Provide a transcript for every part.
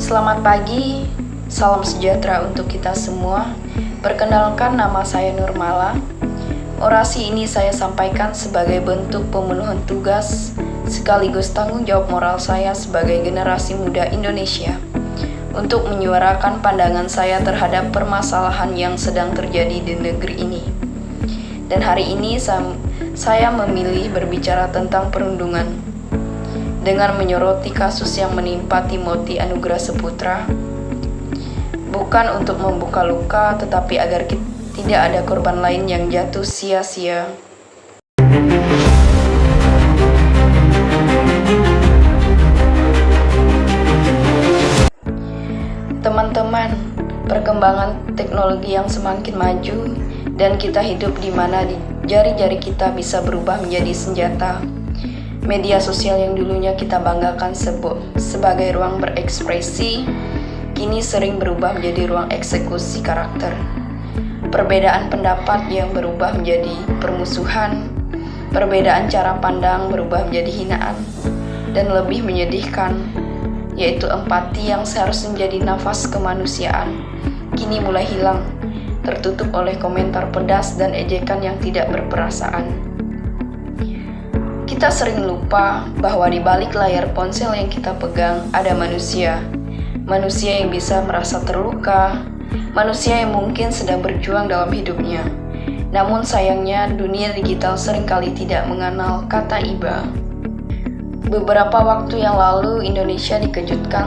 Selamat pagi, salam sejahtera untuk kita semua. Perkenalkan, nama saya Nurmala. Orasi ini saya sampaikan sebagai bentuk pemenuhan tugas sekaligus tanggung jawab moral saya sebagai generasi muda Indonesia untuk menyuarakan pandangan saya terhadap permasalahan yang sedang terjadi di negeri ini. Dan hari ini saya memilih berbicara tentang perundungan dengan menyoroti kasus yang menimpa Timothy Anugrah Saputra, bukan untuk membuka luka, tetapi agar tidak ada korban lain yang jatuh sia-sia. Teman-teman, perkembangan teknologi yang semakin maju dan kita hidup di mana jari-jari kita bisa berubah menjadi senjata. Media sosial yang dulunya kita banggakan sebagai ruang berekspresi, kini sering berubah menjadi ruang eksekusi karakter. Perbedaan pendapat yang berubah menjadi permusuhan, perbedaan cara pandang berubah menjadi hinaan, dan lebih menyedihkan, yaitu empati yang seharusnya menjadi nafas kemanusiaan, kini mulai hilang, tertutup oleh komentar pedas dan ejekan yang tidak berperasaan. Kita sering lupa bahwa di balik layar ponsel yang kita pegang ada manusia yang bisa merasa terluka, manusia yang mungkin sedang berjuang dalam hidupnya. Namun sayangnya dunia digital seringkali tidak mengenal kata iba. Beberapa waktu yang lalu Indonesia dikejutkan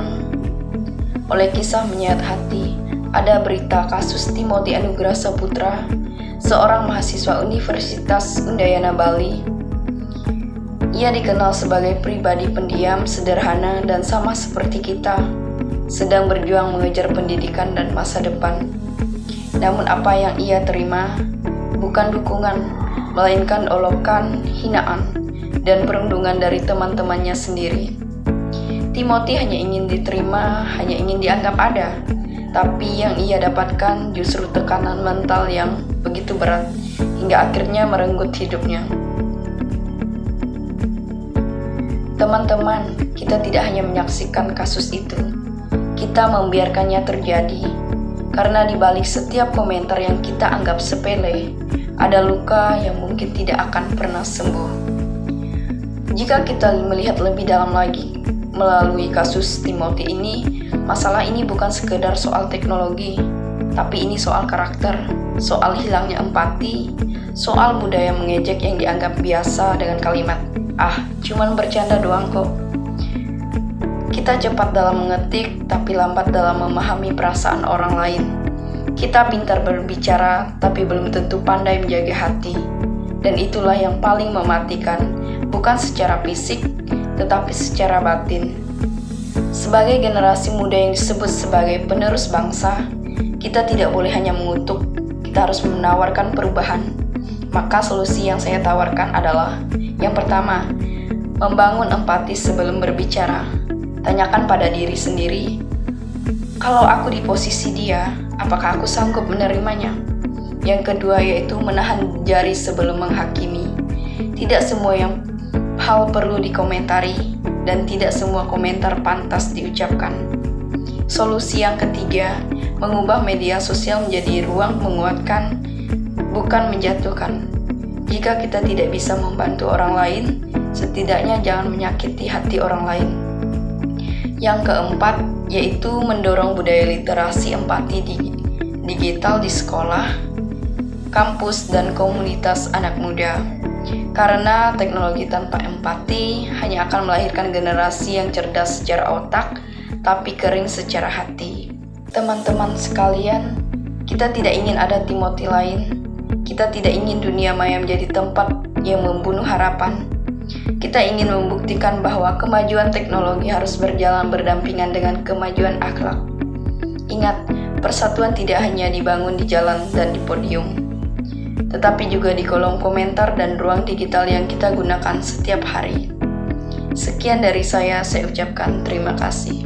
oleh kisah menyayat hati. Ada berita kasus Timothy Anugrah Saputra, seorang mahasiswa Universitas Udayana Bali. Ia dikenal sebagai pribadi pendiam, sederhana, dan sama seperti kita, sedang berjuang mengejar pendidikan dan masa depan. Namun apa yang ia terima bukan dukungan, melainkan olokan, hinaan, dan perundungan dari teman-temannya sendiri. Timothy hanya ingin diterima, hanya ingin dianggap ada, tapi yang ia dapatkan justru tekanan mental yang begitu berat, hingga akhirnya merenggut hidupnya. Teman-teman, kita tidak hanya menyaksikan kasus itu, kita membiarkannya terjadi, karena di balik setiap komentar yang kita anggap sepele, ada luka yang mungkin tidak akan pernah sembuh. Jika kita melihat lebih dalam lagi, melalui kasus Timothy ini, masalah ini bukan sekedar soal teknologi, tapi ini soal karakter, soal hilangnya empati, soal budaya mengejek yang dianggap biasa dengan kalimat, cuman bercanda doang kok. Kita cepat dalam mengetik, tapi lambat dalam memahami perasaan orang lain. Kita pintar berbicara, tapi belum tentu pandai menjaga hati. Dan itulah yang paling mematikan, bukan secara fisik, tetapi secara batin. Sebagai generasi muda yang disebut sebagai penerus bangsa, kita tidak boleh hanya mengutuk, kita harus menawarkan perubahan. Maka solusi yang saya tawarkan adalah, yang pertama, membangun empati sebelum berbicara. Tanyakan pada diri sendiri, kalau aku di posisi dia, apakah aku sanggup menerimanya? Yang kedua yaitu menahan jari sebelum menghakimi. Tidak semua hal perlu dikomentari, dan tidak semua komentar pantas diucapkan. Solusi yang ketiga, mengubah media sosial menjadi ruang menguatkan, bukan menjatuhkan. Jika kita tidak bisa membantu orang lain, setidaknya jangan menyakiti hati orang lain. Yang keempat, yaitu mendorong budaya literasi empati digital di sekolah, kampus, dan komunitas anak muda. Karena teknologi tanpa empati hanya akan melahirkan generasi yang cerdas secara otak, tapi kering secara hati. Teman-teman sekalian, kita tidak ingin ada Timothy lain. Kita tidak ingin dunia maya menjadi tempat yang membunuh harapan. Kita ingin membuktikan bahwa kemajuan teknologi harus berjalan berdampingan dengan kemajuan akhlak. Ingat, persatuan tidak hanya dibangun di jalan dan di podium, tetapi juga di kolom komentar dan ruang digital yang kita gunakan setiap hari. Sekian dari saya ucapkan terima kasih.